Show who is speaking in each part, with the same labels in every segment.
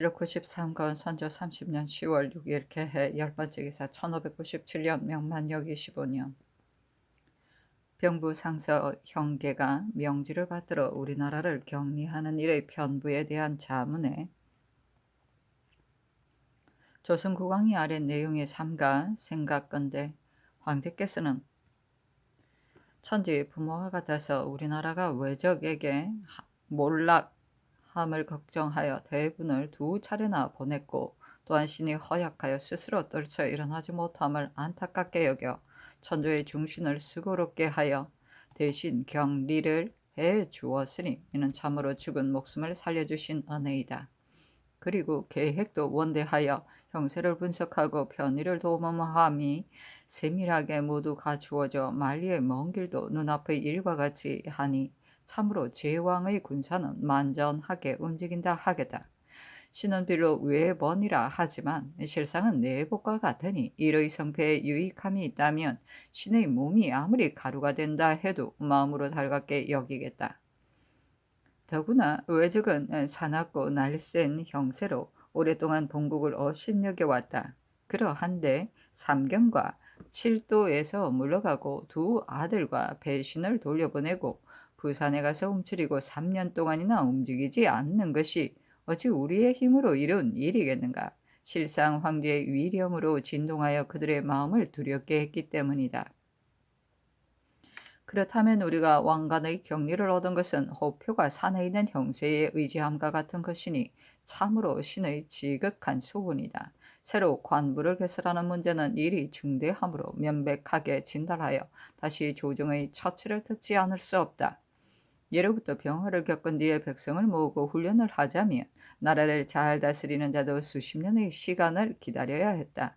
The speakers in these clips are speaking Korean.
Speaker 1: 193건 선조 30년 10월 6일 개해 10번째 기사 1597년 명만역 25년 병부 상서 형계가 명지를 받들어 우리나라를 격리하는 일의 편부에 대한 자문에 조선국왕이 아래 내용의 삼가 생각건대 황제께서는 천지 부모와 같아서 우리나라가 외적에게 몰락함을 걱정하여 대군을 두 차례나 보냈고 또한 신이 허약하여 스스로 떨쳐 일어나지 못함을 안타깝게 여겨 천조의 중신을 수고롭게 하여 대신 격리를 해 주었으니 이는 참으로 죽은 목숨을 살려주신 은혜이다. 그리고 계획도 원대하여 형세를 분석하고 편의를 도모함이 세밀하게 모두 갖추어져 만리의 먼 길도 눈앞의 일과 같이 하니 참으로 제왕의 군사는 만전하게 움직인다 하겠다. 신은 비록 외번이라 하지만 실상은 내복과 같으니 이의 성패에 유익함이 있다면 신의 몸이 아무리 가루가 된다 해도 마음으로 달갑게 여기겠다. 더구나 외적은 사납고 날쌘 형세로 오랫동안 본국을 업신여겨왔다. 그러한데 삼경과 칠도에서 물러가고 두 아들과 배신을 돌려보내고 부산에 가서 움츠리고 3년 동안이나 움직이지 않는 것이 어찌 우리의 힘으로 이룬 일이겠는가. 실상 황제의 위령으로 진동하여 그들의 마음을 두렵게 했기 때문이다. 그렇다면 우리가 왕관의 격리를 얻은 것은 호표가 산에 있는 형세에 의지함과 같은 것이니 참으로 신의 지극한 소원이다. 새로 관부를 개설하는 문제는 일이 중대하므로 명백하게 진달하여 다시 조정의 처치를 듣지 않을 수 없다. 예로부터 병화를 겪은 뒤에 백성을 모으고 훈련을 하자면 나라를 잘 다스리는 자도 수십 년의 시간을 기다려야 했다.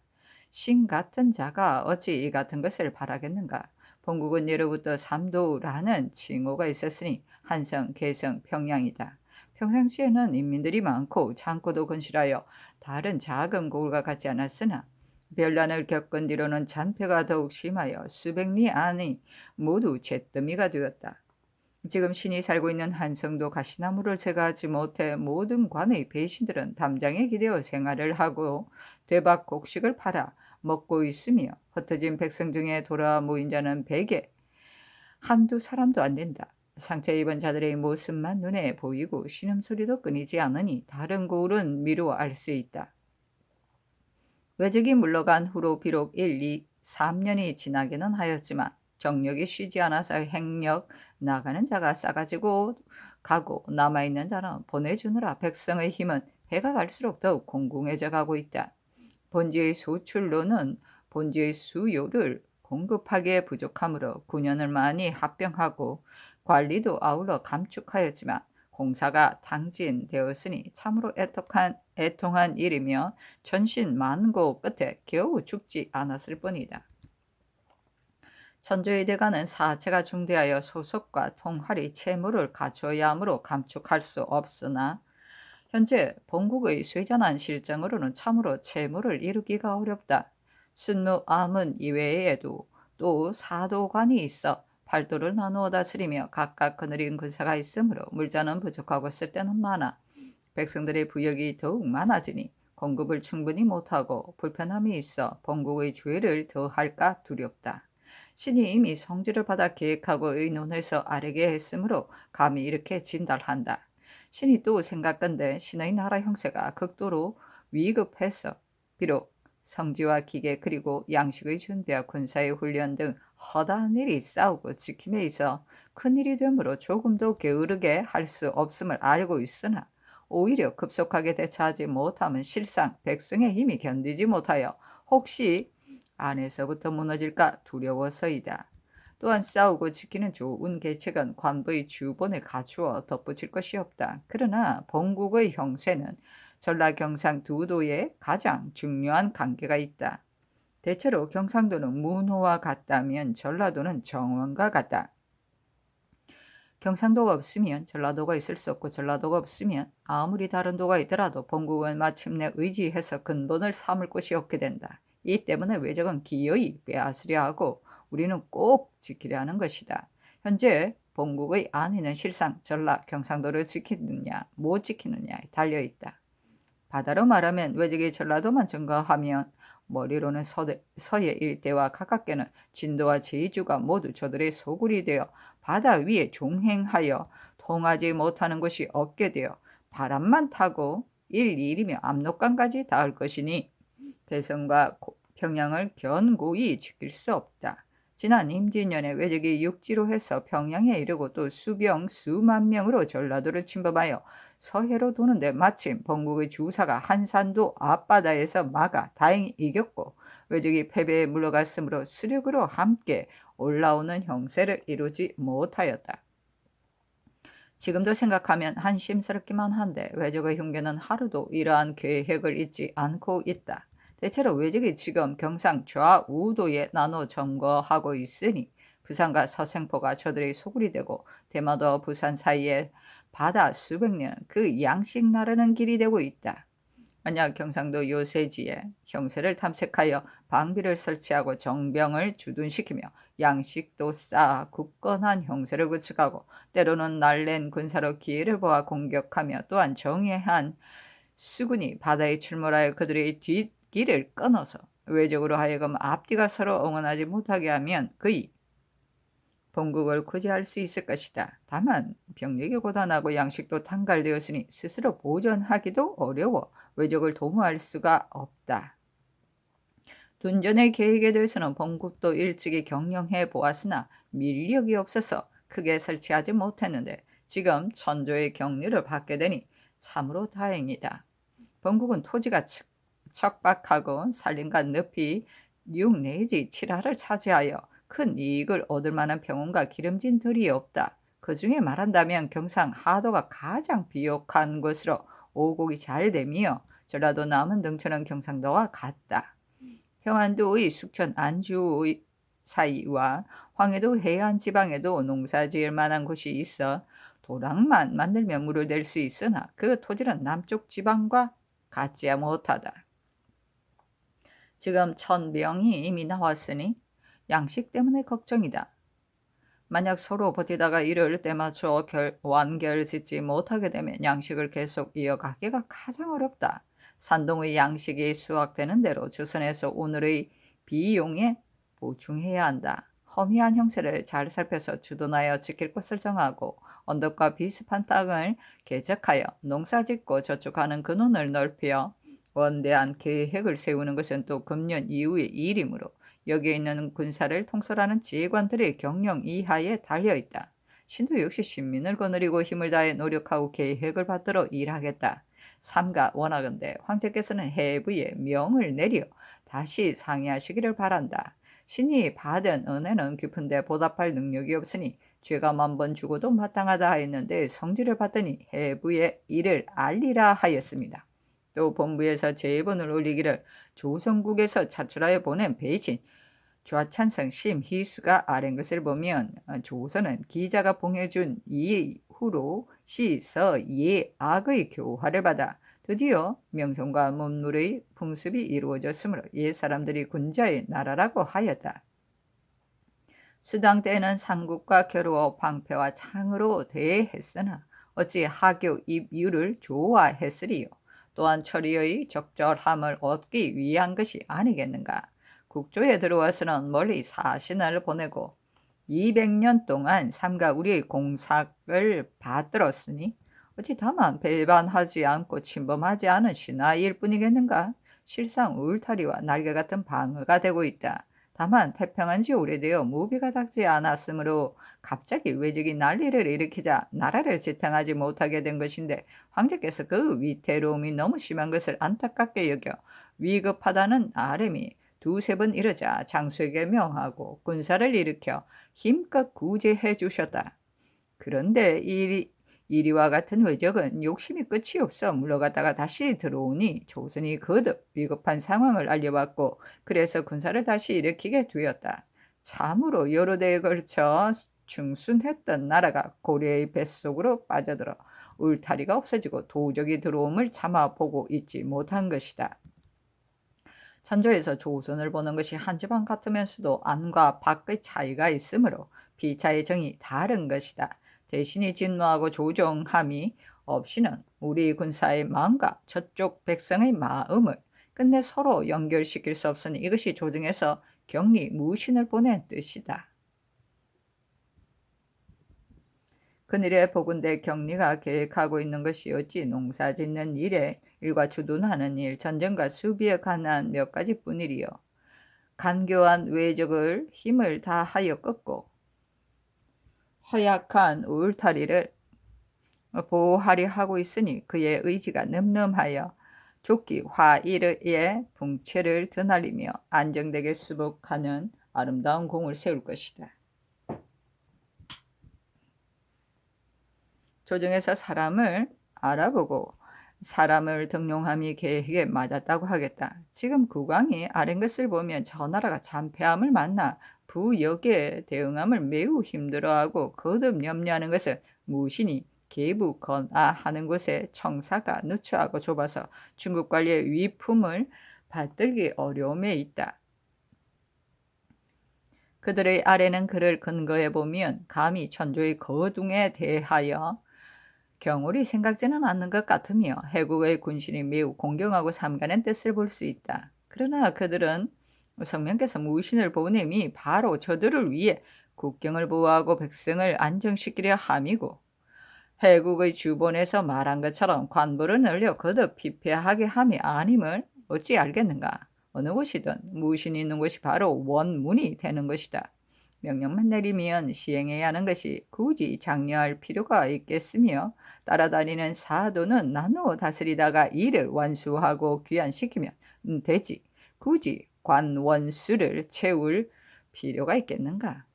Speaker 1: 신 같은 자가 어찌 이 같은 것을 바라겠는가. 본국은 예로부터 삼도라는 칭호가 있었으니 한성, 개성, 평양이다. 평상시에는 인민들이 많고 창고도 건실하여 다른 작은 고을과 같지 않았으나 별난을 겪은 뒤로는 잔폐가 더욱 심하여 수백 리 안이 모두 잿더미가 되었다. 지금 신이 살고 있는 한성도 가시나무를 제거하지 못해 모든 관의 배신들은 담장에 기대어 생활을 하고 되박 곡식을 팔아 먹고 있으며 흩어진 백성 중에 돌아 모인 자는 백에 한두 사람도 안 된다. 상처 입은 자들의 모습만 눈에 보이고 신음소리도 끊이지 않으니 다른 고울은 미루어 알 수 있다. 외적이 물러간 후로 비록 1, 2, 3년이 지나기는 하였지만 정력이 쉬지 않아서 행력 나가는 자가 싸가지고 가고 남아있는 자는 보내주느라 백성의 힘은 해가 갈수록 더욱 공공해져 가고 있다. 본지의 소출로는 본지의 수요를 공급하기에 부족하므로 9년을 많이 합병하고 관리도 아울러 감축하였지만 공사가 당진되었으니 참으로 애통한 일이며 천신만고 끝에 겨우 죽지 않았을 뿐이다. 천조의 대가는 사체가 중대하여 소속과 통할이 채무를 갖춰야 하므로 감축할 수 없으나 현재 본국의 쇠잔한 실정으로는 참으로 채무를 이루기가 어렵다. 순무 암은 이외에도 또 사도관이 있어 팔도를 나누어 다스리며 각각 거느린 군사가 있으므로 물자는 부족하고 쓸데는 많아 백성들의 부역이 더욱 많아지니 공급을 충분히 못하고 불편함이 있어 본국의 죄를 더할까 두렵다. 신이 이미 성지를 받아 계획하고 의논해서 아뢰게 했으므로 감히 이렇게 진달한다. 신이 또 생각건대 신의 나라 형세가 극도로 위급해서 비록 성지와 기계 그리고 양식의 준비와 군사의 훈련 등 허다한 일이 싸우고 지킴에 있어 큰일이 되므로 조금도 게으르게 할 수 없음을 알고 있으나 오히려 급속하게 대처하지 못하면 실상 백성의 힘이 견디지 못하여 혹시 안에서부터 무너질까 두려워서이다. 또한 싸우고 지키는 좋은 계책은 관부의 주본에 갖추어 덧붙일 것이 없다. 그러나 본국의 형세는 전라 경상 두 도에 가장 중요한 관계가 있다. 대체로 경상도는 문호와 같다면 전라도는 정원과 같다. 경상도가 없으면 전라도가 있을 수 없고 전라도가 없으면 아무리 다른 도가 있더라도 본국은 마침내 의지해서 근본을 삼을 곳이 없게 된다. 이 때문에 외적은 기어이 빼앗으려 하고 우리는 꼭 지키려 하는 것이다. 현재 본국의 안위는 실상 전라 경상도를 지키느냐 못 지키느냐에 달려있다. 바다로 말하면 외적이 전라도만 증가하면 머리로는 서해 일대와 가깝게는 진도와 제주가 모두 저들의 소굴이 되어 바다 위에 종행하여 통하지 못하는 곳이 없게 되어 바람만 타고 일이면 압록강까지 닿을 것이니 대성과 평양을 견고히 지킬 수 없다. 지난 임진년에 외적이 육지로 해서 평양에 이르고 또 수병 수만 명으로 전라도를 침범하여 서해로 도는데 마침 본국의 주사가 한산도 앞바다에서 막아 다행히 이겼고 외적이 패배에 물러갔으므로 수륙으로 함께 올라오는 형세를 이루지 못하였다. 지금도 생각하면 한심스럽기만 한데 외적의 흉계는 하루도 이러한 계획을 잊지 않고 있다. 대체로 외적이 지금 경상 좌우도에 나눠 점거하고 있으니 부산과 서생포가 저들의 소굴이 되고 대마도와 부산 사이에 바다 수백 년 그 양식 나르는 길이 되고 있다. 만약 경상도 요새지에 형세를 탐색하여 방비를 설치하고 정병을 주둔시키며 양식도 쌓아 굳건한 형세를 구축하고 때로는 날랜 군사로 기회를 보아 공격하며 또한 정예한 수군이 바다에 출몰하여 그들의 뒷길을 끊어서 외적으로 하여금 앞뒤가 서로 응원하지 못하게 하면 그의 본국을 구제할 수 있을 것이다. 다만 병력이 고단하고 양식도 탄갈되었으니 스스로 보존하기도 어려워 외적을 도모할 수가 없다. 둔전의 계획에 대해서는 본국도 일찍이 경영해 보았으나 밀력이 없어서 크게 설치하지 못했는데 지금 천조의 격려를 받게 되니 참으로 다행이다. 본국은 토지가 척박하고 산림과 늪이 6 내지 7하를 차지하여 큰 이익을 얻을 만한 평원과 기름진 들이 없다. 그 중에 말한다면 경상 하도가 가장 비옥한 곳으로 오곡이 잘 되며 전라도 남은 등처는 경상도와 같다. 평안도의 숙천 안주의 사이와 황해도 해안 지방에도 농사 지을 만한 곳이 있어 도랑만 만들면 물을 낼 수 있으나 그 토지는 남쪽 지방과 같지 못하다. 지금 1000명이 이미 나왔으니 양식 때문에 걱정이다. 만약 서로 버티다가 이를 때맞춰 완결 짓지 못하게 되면 양식을 계속 이어가기가 가장 어렵다. 산동의 양식이 수확되는 대로 조선에서 오늘의 비용에 보충해야 한다. 허미한 형세를 잘 살펴서 주둔하여 지킬 곳을 정하고 언덕과 비습한 땅을 개척하여 농사짓고 저축하는 근원을 넓혀 원대한 계획을 세우는 것은 또 금년 이후의 일이므로 여기에 있는 군사를 통솔하는 지휘관들의 경영 이하에 달려있다. 신도 역시 신민을 거느리고 힘을 다해 노력하고 계획을 받들어 일하겠다. 삼가 원하건대 황제께서는 해부에 명을 내려 다시 상의하시기를 바란다. 신이 받은 은혜는 깊은데 보답할 능력이 없으니 죄가 10,000번 죽어도 마땅하다 하였는데 성질을 받더니 해부에 이를 알리라 하였습니다. 또 본부에서 제본을 올리기를 조선국에서 차출하여 보낸 배신 좌찬성 심희수가 아랜 것을 보면 조선은 기자가 봉해준 이후로 시서예 악의 교화를 받아 드디어 명성과 문물의 풍습이 이루어졌으므로 옛 사람들이 군자의 나라라고 하였다. 수당 때에는 삼국과 겨루어 방패와 창으로 대했으나 어찌 하교 입유를 좋아했으리요. 또한 처리의 적절함을 얻기 위한 것이 아니겠는가. 국조에 들어와서는 멀리 사신을 보내고 200년 동안 삼가 우리의 공삭을 받들었으니 어찌 다만 배반하지 않고 침범하지 않은 신하일 뿐이겠는가. 실상 울타리와 날개 같은 방어가 되고 있다. 다만 태평한 지 오래되어 무비가 닥지 않았으므로 갑자기 외적이 난리를 일으키자 나라를 지탱하지 못하게 된 것인데 황제께서 그 위태로움이 너무 심한 것을 안타깝게 여겨 위급하다는 아뢰미 2-3번 이르자 장수에게 명하고 군사를 일으켜 힘껏 구제해 주셨다. 그런데 이리와 같은 외적은 욕심이 끝이 없어 물러갔다가 다시 들어오니 조선이 거듭 위급한 상황을 알려받고 그래서 군사를 다시 일으키게 되었다. 참으로 여러 대에 걸쳐 충순했던 나라가 고려의 뱃속으로 빠져들어 울타리가 없어지고 도적이 들어옴을 참아보고 있지 못한 것이다. 천조에서 조선을 보는 것이 한 집안 같으면서도 안과 밖의 차이가 있으므로 비차의 정이 다른 것이다. 대신이 진노하고 조정함이 없이는 우리 군사의 마음과 저쪽 백성의 마음을 끝내 서로 연결시킬 수 없으니 이것이 조정에서 격리 무신을 보낸 뜻이다. 그늘에 보건대 격리가 계획하고 있는 것이 어찌 농사 짓는 일에 일과 주둔하는 일, 전쟁과 수비에 관한 몇 가지뿐이리요. 간교한 외적을 힘을 다하여 꺾고 허약한 울타리를 보호하려 하고 있으니 그의 의지가 늠름하여 조기 화일의 붕괴를 드날리며 안정되게 수복하는 아름다운 공을 세울 것이다. 조정에서 사람을 알아보고 사람을 등용함이 계획에 맞았다고 하겠다. 지금 국왕이 아는 것을 보면 저 나라가 잔폐함을 만나 부역에 대응함을 매우 힘들어하고 거듭 염려하는 것은 무신이 계부 건아하는 곳에 청사가 누추하고 좁아서 중국 관리의 위품을 받들기 어려움에 있다. 그들의 아래는 그를 근거해 보면 감히 천조의 거둥에 대하여 경홀이 생각지는 않는 것 같으며 해국의 군신이 매우 공경하고 삼가는 뜻을 볼 수 있다. 그러나 그들은 성명께서 무신을 보냄이 바로 저들을 위해 국경을 보호하고 백성을 안정시키려 함이고 해국의 주본에서 말한 것처럼 관부를 늘려 거듭 피폐하게 함이 아님을 어찌 알겠는가. 어느 곳이든 무신이 있는 곳이 바로 원문이 되는 것이다. 명령만 내리면 시행해야 하는 것이 굳이 장려할 필요가 있겠으며 따라다니는 사도는 나누어 다스리다가 일을 완수하고 귀환시키면 되지. 굳이 관원수를 채울 필요가 있겠는가.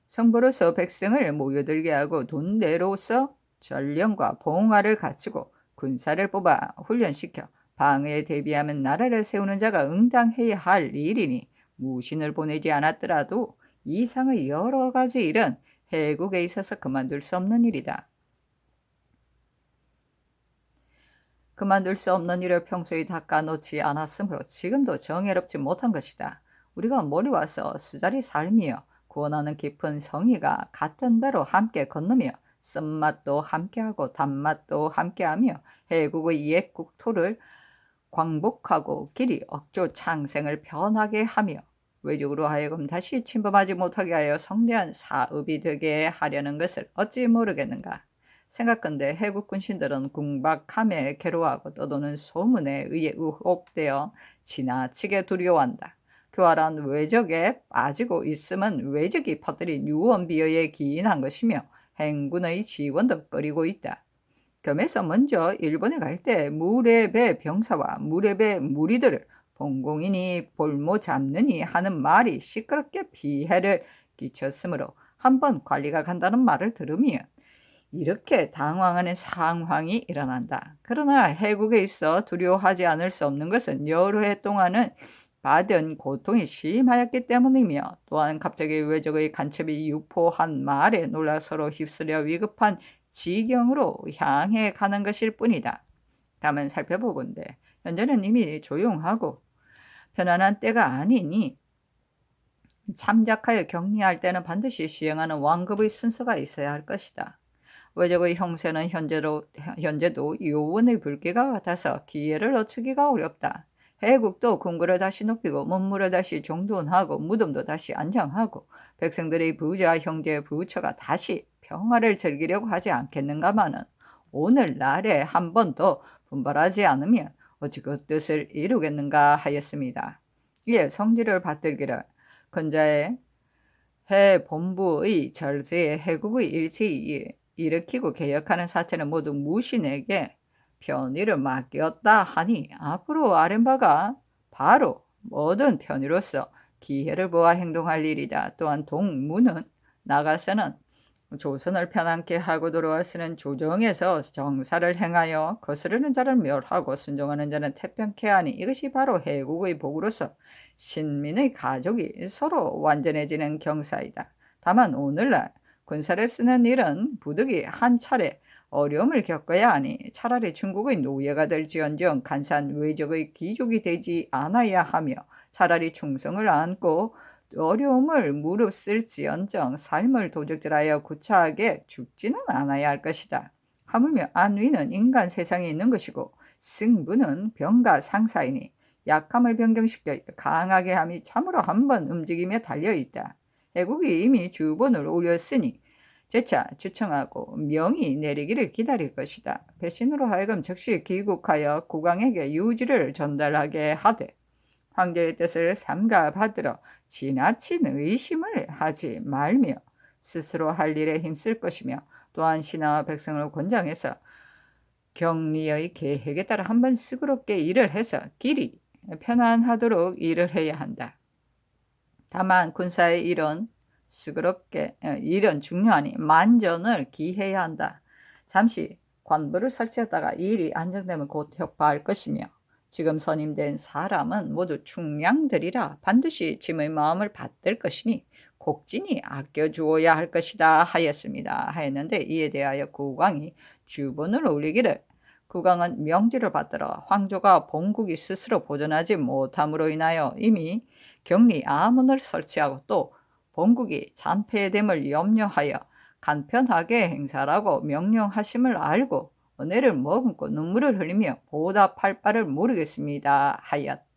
Speaker 1: 성부로서 백성을 모여들게 하고 돈대로서 전령과 봉화를 갖추고 군사를 뽑아 훈련시켜 방해에 대비하면 나라를 세우는 자가 응당해야 할 일이니 무신을 보내지 않았더라도 이상의 여러 가지 일은 해국에 있어서 그만둘 수 없는 일이다. 그만둘 수 없는 일을 평소에 닦아놓지 않았으므로 지금도 정예롭지 못한 것이다. 우리가 멀리 와서 수자리 삶이여 구원하는 깊은 성의가 같은 배로 함께 건너며 쓴맛도 함께하고 단맛도 함께하며 해국의 옛 국토를 광복하고 길이 억조 창생을 편하게 하며 외적으로 하여금 다시 침범하지 못하게 하여 성대한 사업이 되게 하려는 것을 어찌 모르겠는가. 생각건대 해국 군신들은 궁박함에 괴로워하고 떠도는 소문에 의해 의혹되어 지나치게 두려워한다. 교활한 외적에 빠지고 있음은 외적이 퍼뜨린 유언비어에 기인한 것이며 행군의 지원도 꺼리고 있다. 겸해서 먼저 일본에 갈 때 무례배 병사와 무례배 무리들을 봉공이니 볼모 잡느니 하는 말이 시끄럽게 피해를 끼쳤으므로 한번 관리가 간다는 말을 들으면 이렇게 당황하는 상황이 일어난다. 그러나 해국에 있어 두려워하지 않을 수 없는 것은 여러 해 동안은 받은 고통이 심하였기 때문이며 또한 갑자기 외적의 간첩이 유포한 말에 놀라 서로 휩쓸려 위급한 지경으로 향해 가는 것일 뿐이다. 다만 살펴보건대 현재는 이미 조용하고 편안한 때가 아니니 참작하여 격리할 때는 반드시 시행하는 왕급의 순서가 있어야 할 것이다. 외적의 형세는 현재도 요원의 불기가 같아서 기회를 얻추기가 어렵다. 해국도 궁궐을 다시 높이고 문물을 다시 정돈하고 무덤도 다시 안장하고 백성들의 부자 형제 부처가 다시 평화를 즐기려고 하지 않겠는가마는 오늘날에 한 번 더 분발하지 않으면 어찌 그 뜻을 이루겠는가 하였습니다. 이에 성질을 받들기를 근자의 해본부의 절제에 해국의 일체에 일으키고 개혁하는 사체는 모두 무신에게 편의를 맡겼다 하니 앞으로 아랫바가 바로 모든 편의로서 기회를 보아 행동할 일이다. 또한 동무는 나가서는 조선을 편안케 하고 돌아와서는 조정에서 정사를 행하여 거스르는 자를 멸하고 순종하는 자는 태평케 하니 이것이 바로 해국의 복으로서 신민의 가족이 서로 완전해지는 경사이다. 다만 오늘날 군사를 쓰는 일은 부득이 한 차례 어려움을 겪어야 하니 차라리 중국의 노예가 될지언정 간사한 외적의 귀족이 되지 않아야 하며 차라리 충성을 안고 어려움을 무릅쓸지언정 삶을 도적질하여 구차하게 죽지는 않아야 할 것이다. 하물며 안위는 인간 세상에 있는 것이고 승부는 병과 상사이니 약함을 변경시켜 강하게 함이 참으로 한번 움직임에 달려있다. 애국이 이미 주본을 울렸으니 재차 주청하고 명이 내리기를 기다릴 것이다. 배신으로 하여금 즉시 귀국하여 국왕에게 유지를 전달하게 하되 황제의 뜻을 삼가 받들어 지나친 의심을 하지 말며 스스로 할 일에 힘쓸 것이며 또한 신하와 백성을 권장해서 경리의 계획에 따라 한번 수그럽게 일을 해서 길이 편안하도록 일을 해야 한다. 다만 군사의 일은 일은 중요하니 만전을 기해야 한다. 잠시 관부를 설치했다가 일이 안정되면 곧 혁파할 것이며 지금 선임된 사람은 모두 충량들이라 반드시 짐의 마음을 받들 것이니 곡진히 아껴주어야 할 것이다 하였습니다. 하였는데 이에 대하여 국왕이 주본을 올리기를 국왕은 명지를 받들어 황조가 본국이 스스로 보존하지 못함으로 인하여 이미 격리 아문을 설치하고 또 본국이 잔폐됨을 염려하여 간편하게 행사라고 명령하심을 알고 은혜를 머금고 눈물을 흘리며 보답할 바를 모르겠습니다 하였다.